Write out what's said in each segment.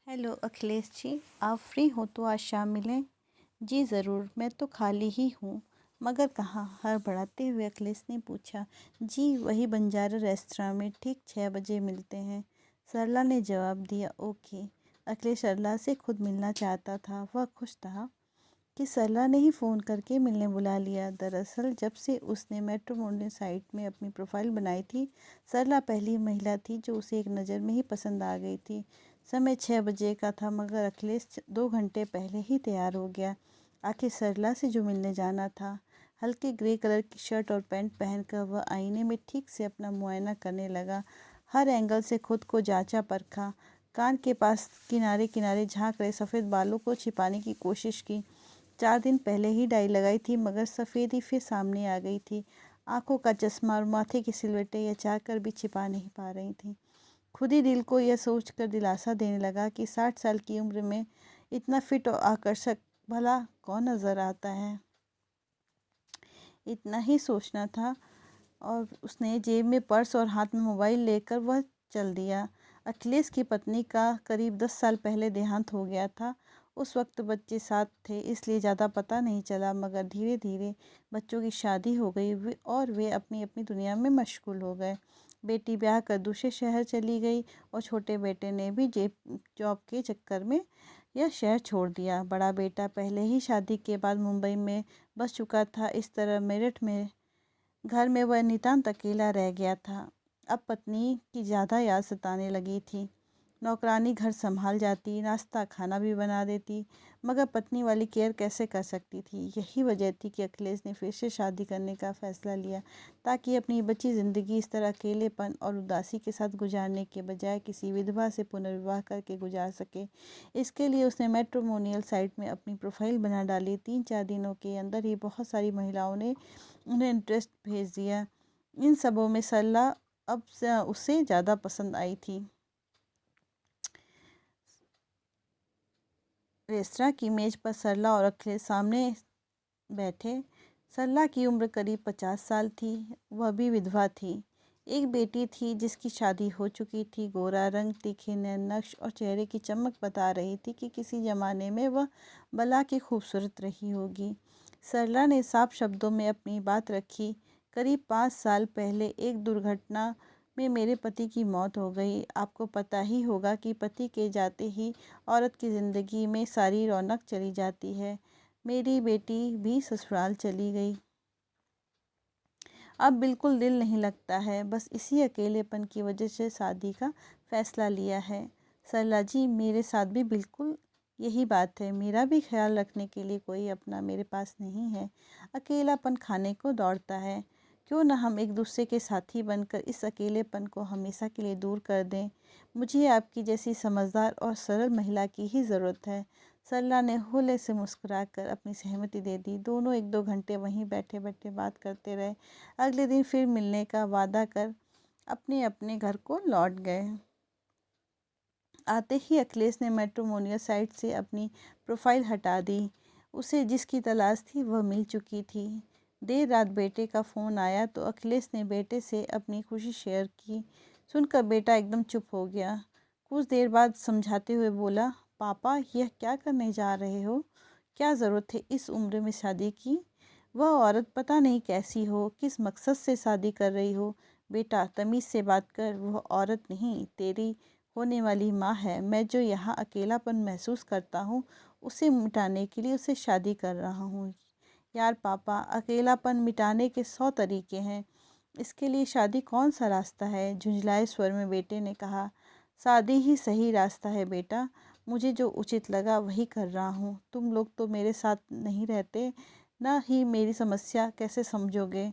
Hello Akhilesh ji, आप free हो तो आज शाम मिलें। जी ज़रूर, मैं तो खाली ही हूँ। मगर कहाँ, हड़बड़ाते हुए अखिलेश ने पूछा। जी वही बंजारा रेस्तरां में, ठीक 6 बजे मिलते हैं, सरला ने जवाब दिया। ओके। अखिलेश सरला से खुद मिलना चाहता था। वह खुश था कि सरला ने ही फ़ोन करके मिलने बुला लिया। दरअसल जब से उसने मैट्रिमोनियल साइट में अपनी प्रोफाइल बनाई थी, सरला पहली महिला थी जो उसे एक नज़र में ही पसंद आ गई थी। समय 6 बजे का था, मगर अखिलेश 2 घंटे पहले ही तैयार हो गया। आखिर सरला से जो मिलने जाना था। हल्के ग्रे कलर की शर्ट और पैंट पहनकर वह आईने में ठीक से अपना मुआयना करने लगा। हर एंगल से खुद को जांचा परखा। कान के पास किनारे किनारे झांक रहे सफ़ेद बालों को छिपाने की कोशिश की। 4 दिन पहले ही डाई लगाई थी, मगर सफ़ेदी फिर सामने आ गई थी। आंखों का चश्मा और माथे की सिलवटें यह चाहकर भी छिपा नहीं पा रही थी। खुद ही दिल को यह सोचकर दिलासा देने लगा कि 60 साल की उम्र में इतना फिट और आकर्षक भला कौन नज़र आता है। इतना ही सोचना था और उसने जेब में पर्स और हाथ में मोबाइल लेकर वह चल दिया। अखिलेश की पत्नी का करीब 10 साल पहले देहांत हो गया था। उस वक्त बच्चे साथ थे, इसलिए ज़्यादा पता नहीं चला, मगर धीरे धीरे बच्चों की शादी हो गई और वे अपनी अपनी दुनिया में मशगूल हो गए। बेटी ब्याह कर दूसरे शहर चली गई और छोटे बेटे ने भी जेब जॉब के चक्कर में यह शहर छोड़ दिया। बड़ा बेटा पहले ही शादी के बाद मुंबई में बस चुका था। इस तरह मेरठ में घर में वह नितांत अकेला रह गया था। अब पत्नी की ज़्यादा याद सताने लगी थी। नौकरानी घर संभाल जाती, नाश्ता खाना भी बना देती, मगर पत्नी वाली केयर कैसे कर सकती थी। यही वजह थी कि अखिलेश ने फिर से शादी करने का फैसला लिया, ताकि अपनी बची ज़िंदगी इस तरह अकेलेपन और उदासी के साथ गुजारने के बजाय किसी विधवा से पुनर्विवाह करके गुजार सके। इसके लिए उसने मैट्रिमोनियल साइट में अपनी प्रोफाइल बना डाली। 3-4 दिनों के अंदर ही बहुत सारी महिलाओं ने उन्हें इंटरेस्ट भेज दिया। इन सबों में सरला अब उससे ज़्यादा पसंद आई थी। रेस्तरां की मेज पर सरला और अखिलेश सामने बैठे। सरला की उम्र करीब 50 साल थी। वह भी विधवा थी। एक बेटी थी जिसकी शादी हो चुकी थी। गोरा रंग, तीखे नैन नक्श और चेहरे की चमक बता रही थी कि किसी ज़माने में वह भला की खूबसूरत रही होगी। सरला ने साफ शब्दों में अपनी बात रखी। करीब 5 साल पहले एक दुर्घटना में मेरे पति की मौत हो गई। आपको पता ही होगा कि पति के जाते ही औरत की ज़िंदगी में सारी रौनक चली जाती है। मेरी बेटी भी ससुराल चली गई। अब बिल्कुल दिल नहीं लगता है। बस इसी अकेलेपन की वजह से शादी का फ़ैसला लिया है। सरला जी, मेरे साथ भी बिल्कुल यही बात है। मेरा भी ख्याल रखने के लिए कोई अपना मेरे पास नहीं है। अकेलापन खाने को दौड़ता है। क्यों ना हम एक दूसरे के साथी बनकर इस अकेलेपन को हमेशा के लिए दूर कर दें। मुझे आपकी जैसी समझदार और सरल महिला की ही ज़रूरत है। सरला ने हौले से मुस्कुराकर अपनी सहमति दे दी। दोनों 1-2 घंटे वहीं बैठे बैठे बात करते रहे। अगले दिन फिर मिलने का वादा कर अपने अपने घर को लौट गए। आते ही अखिलेश ने मैट्रिमोनियल साइट से अपनी प्रोफाइल हटा दी। उसे जिसकी तलाश थी वह मिल चुकी थी। देर रात बेटे का फ़ोन आया तो अखिलेश ने बेटे से अपनी खुशी शेयर की। सुनकर बेटा एकदम चुप हो गया। कुछ देर बाद समझाते हुए बोला, पापा यह क्या करने जा रहे हो? क्या ज़रूरत है इस उम्र में शादी की? वह औरत पता नहीं कैसी हो, किस मकसद से शादी कर रही हो। बेटा तमीज़ से बात कर, वह औरत नहीं, तेरी होने वाली माँ है। मैं जो यहाँ अकेलापन महसूस करता हूँ, उसे मिटाने के लिए उससे शादी कर रहा हूँ। यार पापा, अकेलापन मिटाने के 100 तरीके हैं। इसके लिए शादी कौन सा रास्ता है? झुंझलाए स्वर में बेटे ने कहा। शादी ही सही रास्ता है बेटा। मुझे जो उचित लगा वही कर रहा हूँ। तुम लोग तो मेरे साथ नहीं रहते, ना ही मेरी समस्या कैसे समझोगे।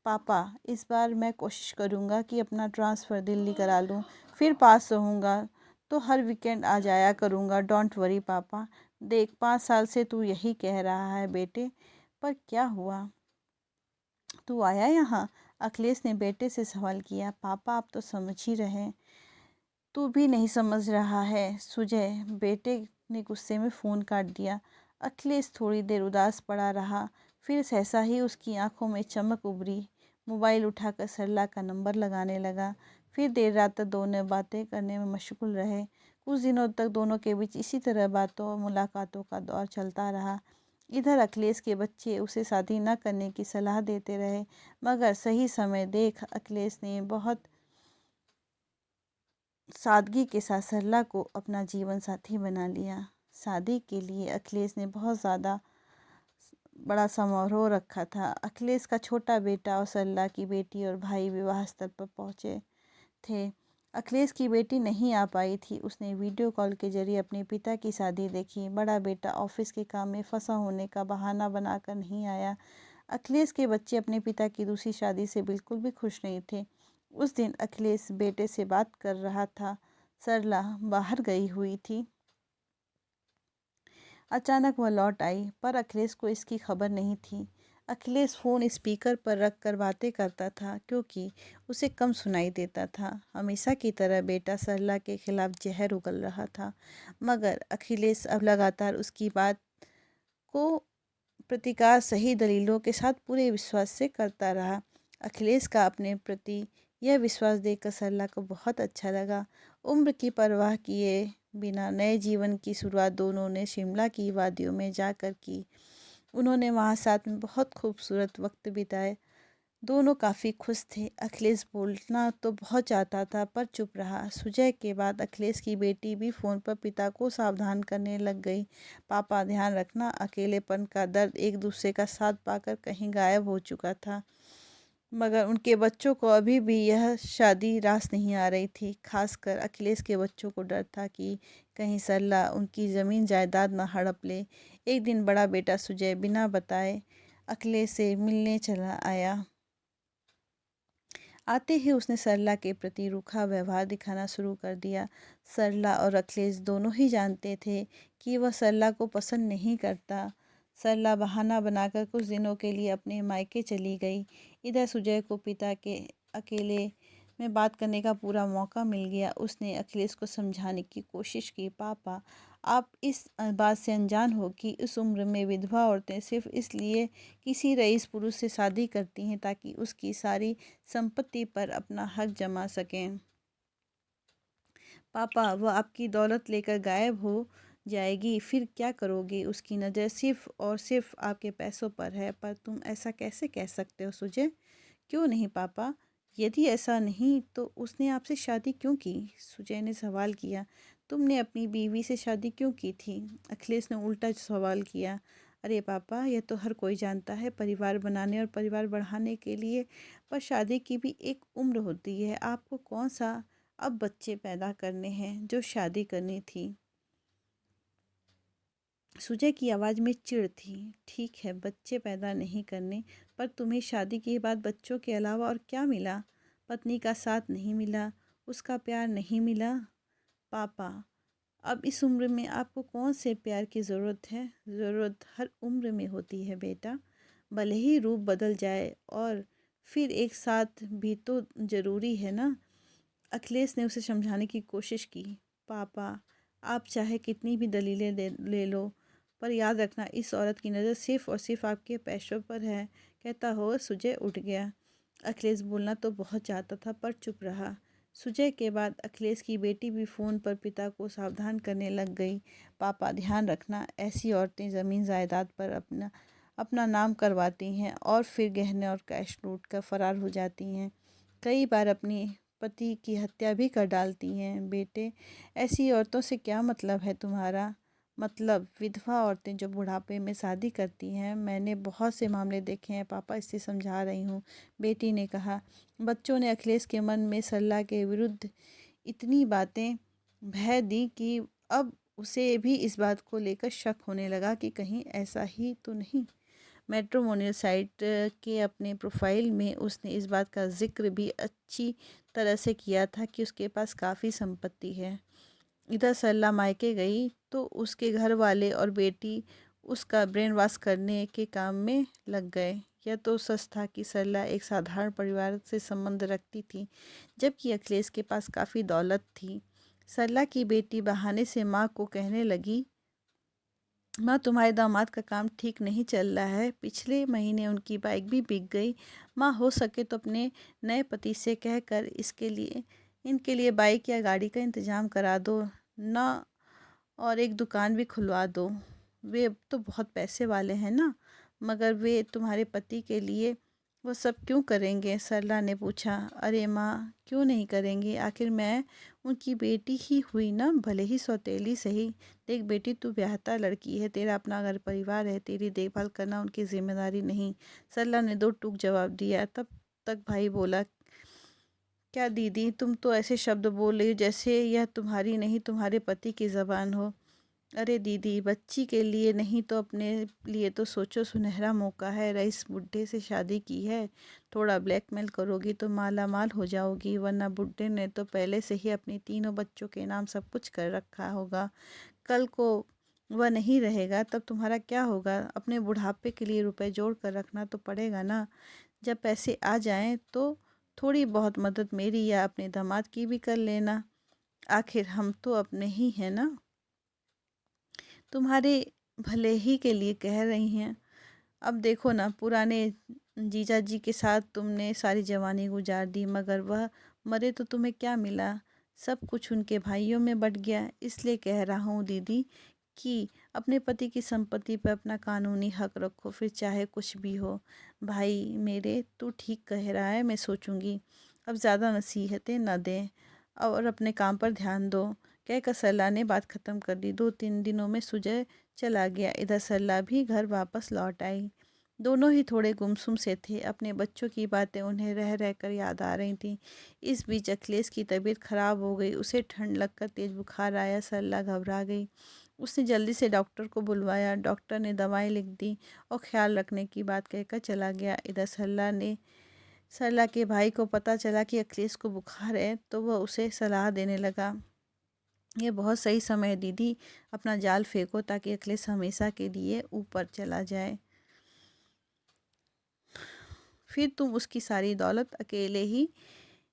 पापा, इस बार मैं कोशिश करूँगा कि अपना ट्रांसफ़र दिल्ली करा लूँ। फिर पास रहूँगा तो हर वीकेंड आ जाया करूँगा। डोंट वरी पापा। देख, 5 साल से तू यही कह रहा है बेटे, पर क्या हुआ? तू आया यहाँ? अखिलेश ने बेटे से सवाल किया। पापा, आप तो समझ ही रहे। तू भी नहीं समझ रहा है सुजय, बेटे ने गुस्से में फ़ोन काट दिया। अखिलेश थोड़ी देर उदास पड़ा रहा, फिर सहसा ही उसकी आंखों में चमक उभरी। मोबाइल उठाकर सरला का नंबर लगाने लगा। फिर देर रात तक दोनों बातें करने में मशगूल रहे। कुछ दिनों तक दोनों के बीच इसी तरह बातों और मुलाकातों का दौर चलता रहा। इधर अखिलेश के बच्चे उसे शादी न करने की सलाह देते रहे, मगर सही समय देख अखिलेश ने बहुत सादगी के साथ सरला को अपना जीवन साथी बना लिया। शादी के लिए अखिलेश ने बहुत ज़्यादा बड़ा समारोह रखा था। अखिलेश का छोटा बेटा और सरला की बेटी और भाई विवाह स्थल पर पहुंचे थे। अखिलेश की बेटी नहीं आ पाई थी। उसने वीडियो कॉल के जरिए अपने पिता की शादी देखी। बड़ा बेटा ऑफिस के काम में फंसा होने का बहाना बनाकर नहीं आया। अखिलेश के बच्चे अपने पिता की दूसरी शादी से बिल्कुल भी खुश नहीं थे। उस दिन अखिलेश बेटे से बात कर रहा था। सरला बाहर गई हुई थी। अचानक वह लौट आई, पर अखिलेश को इसकी खबर नहीं थी। अखिलेश फ़ोन स्पीकर पर रख कर बातें करता था, क्योंकि उसे कम सुनाई देता था। हमेशा की तरह बेटा सरला के खिलाफ जहर उगल रहा था, मगर अखिलेश अब लगातार उसकी बात को प्रतिकार सही दलीलों के साथ पूरे विश्वास से करता रहा। अखिलेश का अपने प्रति यह विश्वास देखकर सरला को बहुत अच्छा लगा। उम्र की परवाह किए बिना नए जीवन की शुरुआत दोनों ने शिमला की वादियों में जाकर की। उन्होंने वहाँ साथ में बहुत खूबसूरत वक्त बिताए। दोनों काफ़ी खुश थे। अखिलेश बोलना तो बहुत चाहता था, पर चुप रहा। सुजय के बाद अखिलेश की बेटी भी फ़ोन पर पिता को सावधान करने लग गई। पापा ध्यान रखना। अकेलेपन का दर्द एक दूसरे का साथ पाकर कहीं गायब हो चुका था, मगर उनके बच्चों को अभी भी यह शादी रास नहीं आ रही थी। खासकर अखिलेश के बच्चों को डर था कि कहीं सरला उनकी ज़मीन जायदाद न हड़प ले। एक दिन बड़ा बेटा सुजय बिना बताए अखिलेश से मिलने चला आया। आते ही उसने सरला के प्रति रूखा व्यवहार दिखाना शुरू कर दिया। सरला और अखिलेश दोनों ही जानते थे कि वह सरला को पसंद नहीं करता। सरला बहाना बनाकर कुछ दिनों के लिए अपने मायके चली गई। इधर सुजय को पिता के अकेले में बात करने का पूरा मौका मिल गया। उसने अखिलेश को समझाने की कोशिश की, पापा आप इस बात से अनजान हो कि इस उम्र में विधवा औरतें सिर्फ इसलिए किसी रईस पुरुष से शादी करती हैं ताकि उसकी सारी संपत्ति पर अपना हक जमा सकें। पापा वह आपकी दौलत लेकर गायब हो जाएगी, फिर क्या करोगे? उसकी नज़र सिर्फ और सिर्फ आपके पैसों पर है। पर तुम ऐसा कैसे कह सकते हो सुजय? क्यों नहीं पापा? यदि ऐसा नहीं तो उसने आपसे शादी क्यों की? सुजय ने सवाल किया। तुमने अपनी बीवी से शादी क्यों की थी? अखिलेश ने उल्टा सवाल किया। अरे पापा, यह तो हर कोई जानता है, परिवार बनाने और परिवार बढ़ाने के लिए। पर शादी की भी एक उम्र होती है। आपको कौन सा अब बच्चे पैदा करने हैं जो शादी करनी थी? सुजय की आवाज़ में चिढ़ थी। ठीक है, बच्चे पैदा नहीं करने, पर तुम्हें शादी के बाद बच्चों के अलावा और क्या मिला? पत्नी का साथ नहीं मिला, उसका प्यार नहीं मिला। पापा अब इस उम्र में आपको कौन से प्यार की ज़रूरत है? ज़रूरत हर उम्र में होती है बेटा, भले ही रूप बदल जाए, और फिर एक साथ भी तो ज़रूरी है ना। अखिलेश ने उसे समझाने की कोशिश की। पापा आप चाहे कितनी भी दलीलें ले लो, पर याद रखना इस औरत की नज़र सिर्फ़ और सिर्फ आपके पैसों पर है। कहता हो सुजय उठ गया। अखिलेश बोलना तो बहुत चाहता था, पर चुप रहा। सुजय के बाद अखिलेश की बेटी भी फ़ोन पर पिता को सावधान करने लग गई। पापा ध्यान रखना, ऐसी औरतें ज़मीन जायदाद पर अपना अपना नाम करवाती हैं और फिर गहने और कैश लूट कर फरार हो जाती हैं। कई बार अपनी पति की हत्या भी कर डालती हैं। बेटे, ऐसी औरतों से क्या मतलब है तुम्हारा? मतलब विधवा औरतें जो बुढ़ापे में शादी करती हैं। मैंने बहुत से मामले देखे हैं पापा, इससे समझा रही हूँ, बेटी ने कहा। बच्चों ने अखिलेश के मन में सरला के विरुद्ध इतनी बातें भय दी कि अब उसे भी इस बात को लेकर शक होने लगा कि कहीं ऐसा ही तो नहीं। मैट्रिमोनियल साइट के अपने प्रोफाइल में उसने इस बात का जिक्र भी अच्छी तरह से किया था कि उसके पास काफ़ी संपत्ति है। इधर सरला मायके गई तो उसके घर वाले और बेटी उसका ब्रेन वॉश करने के काम में लग गए। यह तो सच था कि सरला एक साधारण परिवार से संबंध रखती थी, जबकि अखिलेश के पास काफ़ी दौलत थी। सरला की बेटी बहाने से माँ को कहने लगी, माँ तुम्हारे दामाद का काम ठीक नहीं चल रहा है। पिछले महीने उनकी बाइक भी बिक गई। माँ हो सके तो अपने नए पति से कहकर इनके लिए बाइक या गाड़ी का इंतज़ाम करा दो। ना, और एक दुकान भी खुलवा दो। वे तो बहुत पैसे वाले हैं ना, मगर वे तुम्हारे पति के लिए वो सब क्यों करेंगे? सरला ने पूछा। अरे माँ, क्यों नहीं करेंगे? आखिर मैं उनकी बेटी ही हुई ना, भले ही सौतेली सही। देख बेटी, तू ब्याहता लड़की है, तेरा अपना घर परिवार है, तेरी देखभाल करना उनकी जिम्मेदारी नहीं। सरला ने दो टूक जवाब दिया। तब तक भाई बोला, क्या दीदी, तुम तो ऐसे शब्द बोल रही हो जैसे यह तुम्हारी नहीं तुम्हारे पति की ज़बान हो। अरे दीदी, बच्ची के लिए नहीं तो अपने लिए तो सोचो, सुनहरा मौका है। रईस बुड्ढे से शादी की है, थोड़ा ब्लैकमेल करोगी तो माला माल हो जाओगी, वरना बुड्ढे ने तो पहले से ही अपनी तीनों बच्चों के नाम सब कुछ कर रखा होगा। कल को वह नहीं रहेगा तब तुम्हारा क्या होगा? अपने बुढ़ापे के लिए रुपए जोड़ कर रखना तो पड़ेगा ना। जब पैसे आ जाएं तो थोड़ी बहुत मदद मेरी या अपने दामाद की भी कर लेना। आखिर हम तो अपने ही हैं ना। तुम्हारे भले ही के लिए कह रही हैं। अब देखो ना, पुराने जीजा जी के साथ तुमने सारी जवानी गुजार दी, मगर वह मरे तो तुम्हें क्या मिला? सब कुछ उनके भाइयों में बट गया। इसलिए कह रहा हूँ दीदी कि अपने पति की संपत्ति पर अपना कानूनी हक रखो, फिर चाहे कुछ भी हो। भाई मेरे, तू ठीक कह रहा है, मैं सोचूंगी। अब ज़्यादा नसीहतें न दें और अपने काम पर ध्यान दो। कहकर सरला ने बात ख़त्म कर दी। 2-3 दिनों में सुजय चला गया। इधर सरला भी घर वापस लौट आई। दोनों ही थोड़े गुमसुम से थे। अपने बच्चों की बातें उन्हें रह रह कर याद आ रही थीं। इस बीच अखिलेश की तबीयत खराब हो गई। उसे ठंड लगकर तेज बुखार आया। सरला घबरा गई। उसने जल्दी से डॉक्टर को बुलवाया। डॉक्टर ने दवाएं लिख दी और ख्याल रखने की बात कहकर चला गया। इधर सरला के भाई को पता चला कि अखिलेश को बुखार है तो वह उसे सलाह देने लगा। ये बहुत सही समय है दीदी, अपना जाल फेंको ताकि अखिलेश हमेशा के लिए ऊपर चला जाए। फिर तुम उसकी सारी दौलत अकेले ही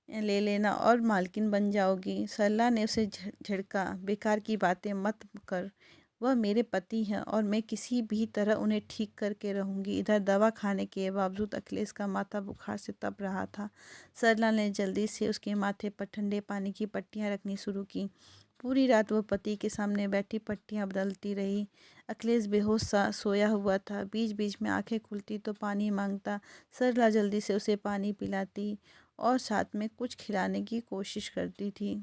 ले लेना और मालकिन बन जाओगी। सरला ने उसे झिड़का। बेकार की बातें मत कर। वह मेरे पति हैं और मैं किसी भी तरह उन्हें ठीक करके रहूंगी। इधर दवा खाने के बावजूद अखिलेश का माथा बुखार से तप रहा था। सरला ने जल्दी से उसके माथे पर ठंडे पानी की पट्टियां रखनी शुरू की। पूरी रात वह पति के सामने बैठी पट्टियां बदलती रही। अखिलेश बेहोश सा सोया हुआ था। बीच बीच में आंखें खुलती तो पानी मांगता। सरला जल्दी से उसे पानी पिलाती और साथ में कुछ खिलाने की कोशिश करती थी,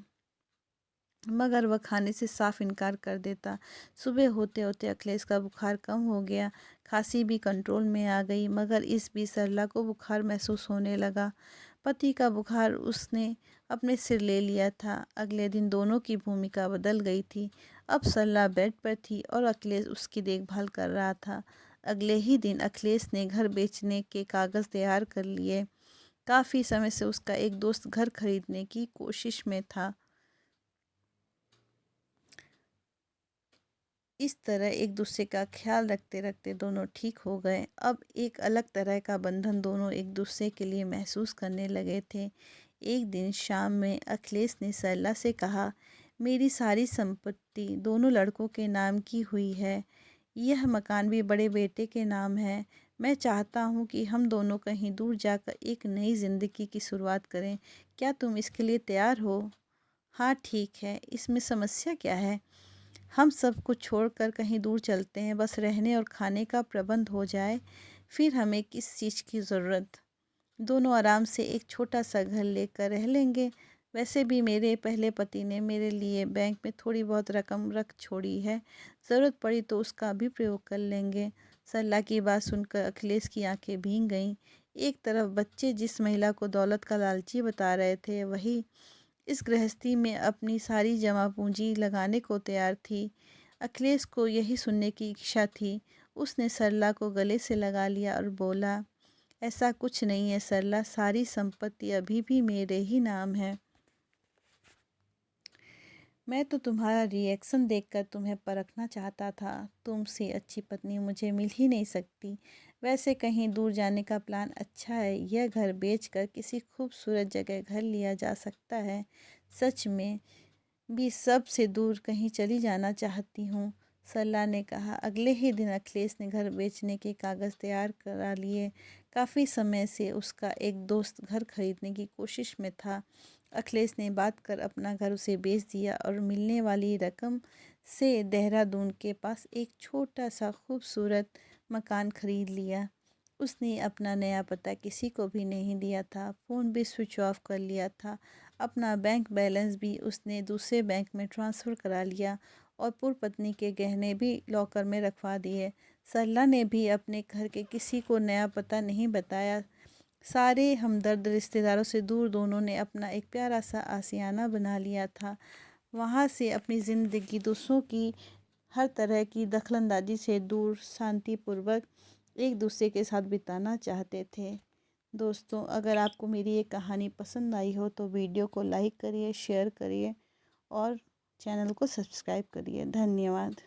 मगर वह खाने से साफ इनकार कर देता। सुबह होते होते अखिलेश का बुखार कम हो गया। खांसी भी कंट्रोल में आ गई, मगर इस बीच सरला को बुखार महसूस होने लगा। पति का बुखार उसने अपने सिर ले लिया था। अगले दिन दोनों की भूमिका बदल गई थी। अब सरला बेड पर थी और अखिलेश उसकी देखभाल कर रहा था। अगले ही दिन अखिलेश ने घर बेचने के कागज़ तैयार कर लिए। काफ़ी समय से उसका एक दोस्त घर खरीदने की कोशिश में था। इस तरह एक दूसरे का ख्याल रखते रखते दोनों ठीक हो गए। अब एक अलग तरह का बंधन दोनों एक दूसरे के लिए महसूस करने लगे थे। एक दिन शाम में अखिलेश ने सरला से कहा, मेरी सारी संपत्ति दोनों लड़कों के नाम की हुई है। यह मकान भी बड़े बेटे के नाम है। मैं चाहता हूँ कि हम दोनों कहीं दूर जाकर एक नई ज़िंदगी की शुरुआत करें। क्या तुम इसके लिए तैयार हो? हाँ ठीक है, इसमें समस्या क्या है? हम सब कुछ छोड़कर कहीं दूर चलते हैं, बस रहने और खाने का प्रबंध हो जाए, फिर हमें किस चीज़ की ज़रूरत। दोनों आराम से एक छोटा सा घर लेकर रह लेंगे। वैसे भी मेरे पहले पति ने मेरे लिए बैंक में थोड़ी बहुत रकम रख छोड़ी है, ज़रूरत पड़ी तो उसका भी प्रयोग कर लेंगे। सरला की बात सुनकर अखिलेश की आंखें भीग गईं। एक तरफ बच्चे जिस महिला को दौलत का लालची बता रहे थे, वही इस गृहस्थी में अपनी सारी जमा पूंजी लगाने को तैयार थी। अखिलेश को यही सुनने की इच्छा थी। उसने सरला को गले से लगा लिया और बोला, ऐसा कुछ नहीं है सरला, सारी संपत्ति अभी भी मेरे ही नाम है। मैं तो तुम्हारा रिएक्शन देखकर तुम्हें परखना चाहता था। तुमसे अच्छी पत्नी मुझे मिल ही नहीं सकती। वैसे कहीं दूर जाने का प्लान अच्छा है। यह घर बेचकर किसी खूबसूरत जगह घर लिया जा सकता है। सच में भी सब से दूर कहीं चली जाना चाहती हूँ, सरला ने कहा। अगले ही दिन अखिलेश ने घर बेचने के कागज़ तैयार करा लिए। काफ़ी समय से उसका एक दोस्त घर खरीदने की कोशिश में था। अखिलेश ने बात कर अपना घर उसे बेच दिया और मिलने वाली रकम से देहरादून के पास एक छोटा सा खूबसूरत मकान खरीद लिया। उसने अपना नया पता किसी को भी नहीं दिया था, फ़ोन भी स्विच ऑफ कर लिया था। अपना बैंक बैलेंस भी उसने दूसरे बैंक में ट्रांसफ़र करा लिया और पूर्व पत्नी के गहने भी लॉकर में रखवा दिए। सरला ने भी अपने घर के किसी को नया पता नहीं बताया। सारे हमदर्द रिश्तेदारों से दूर दोनों ने अपना एक प्यारा सा आशियाना बना लिया था। वहाँ से अपनी ज़िंदगी दूसरों की हर तरह की दखलंदाजी से दूर शांतिपूर्वक एक दूसरे के साथ बिताना चाहते थे। दोस्तों, अगर आपको मेरी ये कहानी पसंद आई हो तो वीडियो को लाइक करिए, शेयर करिए और चैनल को सब्सक्राइब करिए। धन्यवाद।